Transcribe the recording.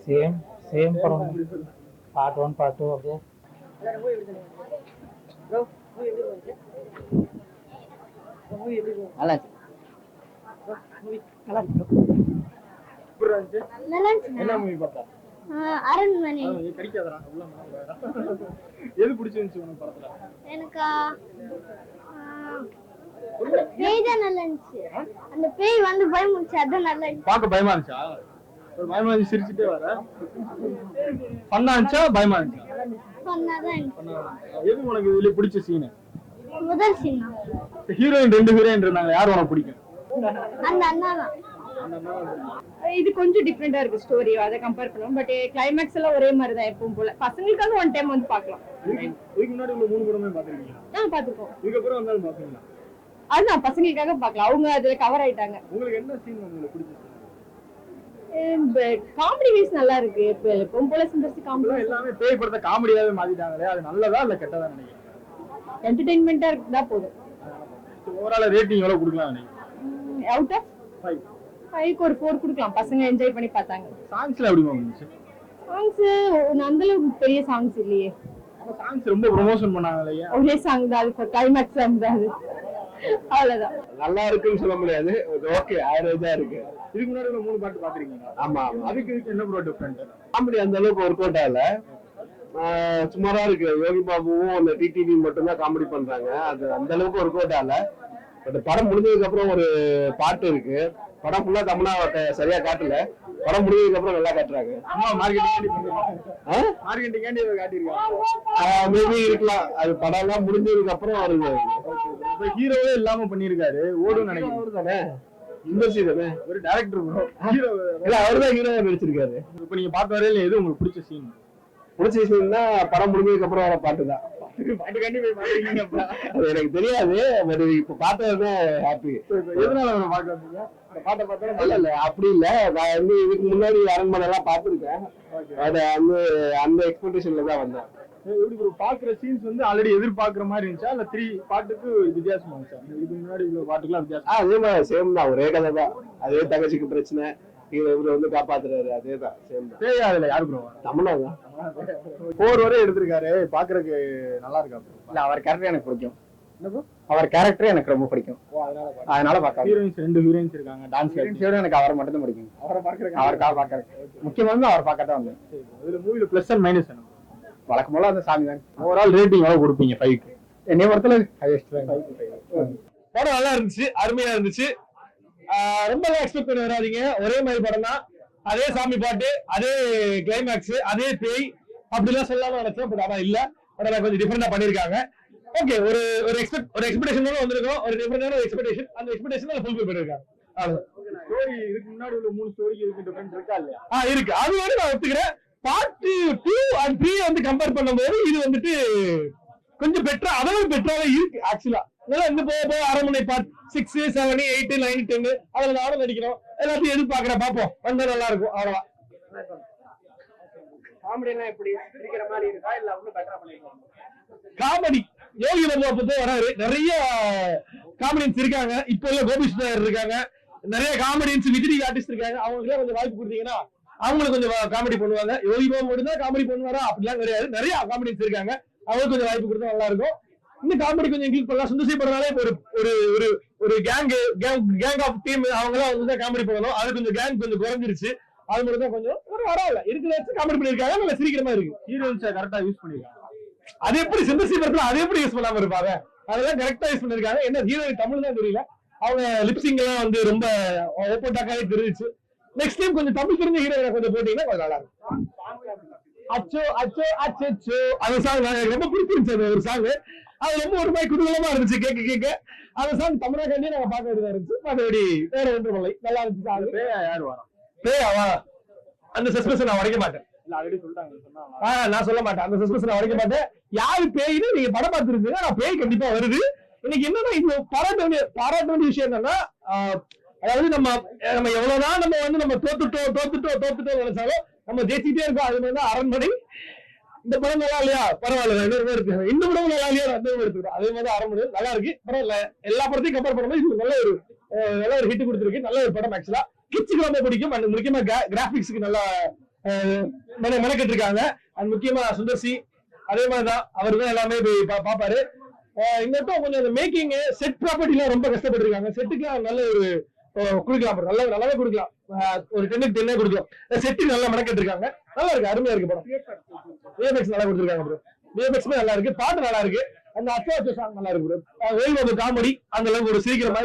Same same படம். Part 1 part 2 அப்படியே. நல்லா இருக்கு. என்ன மூவி பார்த்தா? அரண்மனை. கிடைக்காதடா உள்ள எது பிடிச்சிருந்துச்சு உனக்கு படத்துல? எனக்கு அந்த பேய் தான் நல்லா இருந்துச்சு. அந்த பேய் வந்து பயமுறுச்சு, அதான் நல்லா இருந்துச்சு. பார்க்க பயமா இருந்துச்சா? ஒரு பயமா இருந்துச்சு, சிரிச்சுட்டே வர. ஃபன்னா இருந்துச்சா பயமா இருந்துச்சா? ஃபன்னா தான் இருந்துச்சு. எது உனக்கு இதுல பிடிச்ச சீன்? முதல் சீன். ஹீரோயின் 2 ஹீரோயின் இருந்தாங்க, யார் உனக்கு பிடிக்கும்? அந்த அண்ணா தான். இது கொஞ்சம் டிஃப்ரெண்டா இருக்கு ஸ்டோரி, அதை கம்பேர் பண்ணுவோம். பட் கிளைமேக்ஸ் எல்லாம் ஒரே மாதிரி தான் எப்பவும் போல. பசங்களுக்கான ஒன் டைம் வந்து பார்க்கலாம். இதுக்கு முன்னாடி உள்ள 3 படமே பாத்துருக்கீங்களா? பாத்துக்கோம். இதுக்கு அப்புறம் வந்தாலும் பாப்பீங்களா? அதுதான் பசங்களுக்காக பார்க்கலாம், அவங்க அதுல கவர் ஆயிட்டாங்க. உங்களுக்கு என்ன சீன் உங்களுக்கு பிடிச்சது? காமெடி வைஸ் நல்லா இருக்கு. எப்பவும் போல சிந்தர்சி காமெடி எல்லாமே பேய் படத்தை காமெடியாவே மாத்திட்டாங்களே, அது நல்லதா இல்ல கெட்டதா நினைக்கிறீங்க? என்டர்டெயின்மெண்டா இருக்குதா போதும். ஓவரால் ரேட்டிங் எவ்வளவு கொடுக்கலாம் நினைக்கிறீங்க? அவுட் ஆஃப் 5 ஒரு 4 கொடுக்கலாம். பசங்க என்ஜாய் பண்ணி பார்த்தாங்க. சாங்ஸ்ல எப்படி இருந்துச்சு? சாங்ஸ் அந்த அளவுக்கு பெரிய சாங்ஸ் இல்லையே. சாங்ஸ் ரொம்ப ப்ரமோஷன் பண்ணாங்களே. ஒரே சாங் தான், அது கிளைமேக்ஸ் இருந்தது, அவ்வளவுதான். நல்லா இருக்குன்னு சொல்ல முடியாது, ஓகே ஆவரேஜா இருக்கு. இதுக்கு முன்னாடி 3 பாட்டு பாத்துருக்கீங்க? ஆமா. அதுக்கு இதுக்கு என்ன ப்ரோ டிஃபரெண்ட்? காமெடி அந்த அளவுக்கு ஒர்க் அவுட் ஆகல, சுமாரா இருக்கு. யோகி பாபுவும் அந்த டிடிவி மட்டும் தான் காமெடி பண்றாங்க, அது அந்த அளவுக்கு ஒர்க் அவுட் ஆகல. பட் படம் முடிஞ்சதுக்கு அப்புறம் ஒரு பாட்டு இருக்கு. படம் ஃபுல்லா தமிழா சரியா காட்டல, படம் முடிஞ்சதுக்கு அப்புறம் நல்லா காட்டுறாங்க. மேபி இருக்கலாம், அது படம் எல்லாம் முடிஞ்சதுக்கு அப்புறம் வருது. ஹீரோவே இல்லாம பண்ணிருக்காரு, ஓடும் நினைக்கிறேன். இண்டஸ்ட்ரி தானே, ஒரு டைரக்டர் ப்ரோ. ஹீரோ இல்ல, அவர்தான் ஹீரோவா நடிச்சிருக்காரு. இப்ப நீங்க பார்த்த வரையில எது உங்களுக்கு பிடிச்ச சீன்? பிடிச்ச சீன்னா படம் முடிஞ்சதுக்கு அப்புறம் வர பாட்டு தான். அது எனக்கு தெரியாது, பட் இப்ப பார்த்தது ஹாப்பி. எதனால பாக்க பாட்டை பார்த்தா? இல்ல இல்ல அப்படி இல்ல, நான் வந்து இதுக்கு முன்னாடி அரண்மனை எல்லாம் பாத்துருக்கேன். அது அந்த எக்ஸ்பெக்டேஷன்ல தான் வந்தேன். எப்படி ப்ரோ பாக்குற சீன்ஸ் வந்து ஆல்ரெடி எதிர்பார்க்குற மாதிரி இருந்துச்சா இல்ல 3 பாட்டுக்கு வித்தியாசமா இருந்துச்சா? இதுக்கு முன்னாடி இவ்வளவு பாட்டுக்குலாம் வித்தியாசம்? அதே மாதிரி சேம் தான், ஒரே கதை தான். அதே தங்கச்சிக்கு பிரச்சனை, இவர் வந்து காப்பாத்துறாரு, அதேதான் சேம் தான். பேய் அதுல யாரு ப்ரோ? தமிழ்நாடு தான். 4 வரை எடுத்திருக்காரு, பாக்குறதுக்கு நல்லா இருக்கா? இல்ல, அவர் கேரக்டர் எனக்கு பிடிக்கும். என்ன ப்ரோ? அவர் கேரக்டர் எனக்கு ரொம்ப பிடிக்கும், அதனால பாக்க. ஹீரோயின்ஸ் 2 ஹீரோயின்ஸ் இருக்காங்க, டான்ஸ் ஹீரோட எனக்கு அவரை மட்டும் தான் பிடிக்கும். அவரை பாக்குறதுக்கு, அவருக்காக பாக்குறதுக்கு முக்கியமா அவர் பார்க்கத்தான் வந்தேன். இதுல மூவில பிளஸ் அண்ட் மைனஸ் என்ன? வழக்கம் போல அந்த சாமி தான். ஓவரால் ரேட்டிங் எவ்வளவு கொடுப்பீங்க? 5க்கு. என்னைய பொறுத்தல ஹையஸ்ட் 5. படம் நல்லா இருந்துச்சு, அருமையா இருந்துச்சு. ரொம்ப எக்ஸ்பெக்ட் பண்ணி வராதீங்க, ஒரே மாதிரி படம் தான். அதே சாமி பாட்டு, அதே கிளைமேக்ஸ், அதே பேய் அப்படிலாம் சொல்லலாம்னு நினைச்சேன். பட் ஆனா இல்ல, பட் கொஞ்சம் டிஃபரெண்டா பண்ணிருக்காங்க. ஓகே, ஒரு எக்ஸ்பெக்டேஷன் வந்திருக்கோம், ஒரு டிஃபரெண்டான எக்ஸ்பெக்டேஷன். அந்த எக்ஸ்பெக்டேஷன் ஃபுல்ஃபில் பண்ணிருக்காங்க. ஸ்டோரி இதுக்கு முன்னாடி உள்ள 3 ஸ்டோரிக்கு இதுக்கு டிஃபரெண்ட் இருக்கா இல்லையா? இருக்கு, அது வந்து நான் ஒத்துக்கிறேன். பார்ட் 2 and 3 வந்து கம்பேர் பண்ணும்போது இது வந்துட்டு கொஞ்சம் பெட்டரா, அதாவது பெட்டராவே இருக்கு ஆக்சுவலா. இதெல்லாம் இந்த போக அரண்மனை பார்ட் 6, 7, 8, 9, 10 அதுல நானும் நடிக்கிறோம். எல்லாத்தையும் எதிர்பார்க்கிறேன், பார்ப்போம், வந்தா நல்லா இருக்கும். அவ்வளவுதான். காமெடி எல்லாம் எப்படி இருக்கிற மாதிரி இருக்கா இல்ல இன்னும் பெட்டரா பண்ணிருக்காங்க? காமெடி யோகி பாபு அப்போ வராரு, நிறைய காமெடியன்ஸ் இருக்காங்க. இப்போ உள்ள கோபிநாத் இருக்காங்க, நிறைய காமெடியன்ஸ் விஜய் ஆர்டிஸ்ட் இருக்காங்க. அவங்களுக்கு கொஞ்சம் வாய்ப்பு கொடுத்தீங்கன்னா அவங்களுக்கு கொஞ்சம் காமெடி பண்ணுவாங்க. யோகி பாபு மட்டும் தான் காமெடி பண்ணுவாரா அப்படிலாம் கிடையாது, நிறைய காமெடியன்ஸ் இருக்காங்க. அவங்களுக்கு கொஞ்சம் வாய்ப்பு கொடுத்தா நல்லா இருக்கும். இந்த காமெடி கொஞ்சம் இன்க்ளூட் பண்ணலாம். சுந்தர் படனாலே ஒரு ஒரு ஒரு கேங் ஆஃப் டீம் அவங்க எல்லாம் வந்து காமெடி பண்ணணும். அது கொஞ்சம் கேங் கொஞ்சம் குறைஞ்சிருச்சு. அது மட்டும் தான் கொஞ்சம் ஒரு வரல இருக்கிற காமெடி பண்ணிருக்காங்க, நல்லா சிரிக்கிற மாதிரி இருக்கு. ஹீரோயின்ஸை கரெக்டா யூஸ் பண்ணிருக்காங்க. அது எப்படி சிந்தசி படத்துல அது எப்படி யூஸ் பண்ணாம இருப்பாங்க? அதெல்லாம் கரெக்டா யூஸ் பண்ணிருக்காங்க. என்ன ஹீரோயின் தமிழ் தான் தெரியல, அவங்க லிப்சிங் எல்லாம் வந்து ரொம்ப ஓப்போட்டாக்காவே தெரிஞ்சிச்சு. நெக்ஸ்ட் டைம் கொஞ்சம் தமிழ் தெரிஞ்ச ஹீரோயினை கொஞ்சம் போட்டீங்கன்னா கொஞ்சம் நல்லா இருக்கும். அச்சோ அச்சோ அச்சோ அந்த சாங் எனக்கு ரொம்ப பிடிச்சிருந்துச்சு. ஒரு சாங் அது ரொம்ப ஒரு மாதிரி குதூகலமா இருந்துச்சு கேட்க கேட்க. அந்த சாங் தமிழாக்காண்டியே நாங்க பார்க்க வேண்டியதா இருந்துச்சு. மற்றபடி வேற ஒன்றும் இல்லை, நல்லா இருந்துச்சு. சாங் பேயா யாரு வரும்? பேயாவா? அந்த சஸ்பென்ஸ் நான் உடைக்க மாட்டேன். நான் சொல்ல மாட்டேன், அந்த சஸ்பென்ஸ் நான் உடைக்க மாட்டேன். யாரு பேய்னு நீங்க படம் பார்த்துருந்தீங்க, நான் பேய் கண்டிப்பா வருது. இன்னைக்கு என்னன்னா இது பாராட்ட வேண்டிய விஷயம் என்னன்னா, அதாவது நம்ம எவ்வளவுதான் நம்ம வந்து நம்ம தோத்துட்டோம் நினைச்சாலும் நம்ம ஜெயிச்சுட்டே இருக்கோம். அது மாதிரி அரண்மனை இந்த படம் நல்லா இல்லையா, பரவாயில்ல, இன்னொரு பேர் இருக்கு. இந்த படம் நல்லா இல்லையா, அந்த எடுத்துக்கிறோம். அதே மாதிரி அரண்மனை நல்லா இருக்கு, பரவாயில்ல. எல்லா படத்தையும் கம்பேர் பண்ணும்போது இது நல்ல ஒரு ஹிட் கொடுத்துருக்கு. நல்ல ஒரு படம். ஆக்சுவலா கிட்ஸுக்கு ரொம்ப பிடிக்கும். முக்கியமா கிராபிக்ஸ்க்கு நல்லா மெனக்கிட்டு இருக்காங்க. அது முக்கியமா சுந்தர்சி அதே மாதிரிதான் அவர் தான் எல்லாமே பாப்பாரு. இன்னும் கொஞ்சம் அந்த மேக்கிங் செட் ப்ராப்பர்ட்டி எல்லாம் ரொம்ப கஷ்டப்பட்டு இருக்காங்க. செட்டுக்கு நல்ல ஒரு குடுக்கலாம், நல்லாவே குடுக்கலாம், ஒரு 10க்கு 10 கொடுக்கலாம். செட்டு நல்லா மெனக்கிட்டு இருக்காங்க. நல்லா இருக்கு, அருமையா இருக்கு படம். விஎஃப்எக்ஸ் நல்லா கொடுத்துருக்காங்க ப்ரோ. விஎஃப்எக்ஸ்மே நல்லா இருக்கு, பாட்டு நல்லா இருக்கு. அந்த அச்சோ சாங் நல்லா இருக்கு ப்ரோ. வேல்பாபு காமெடி அந்த அளவுக்கு ஒரு சிரிக்கிற மாதிரி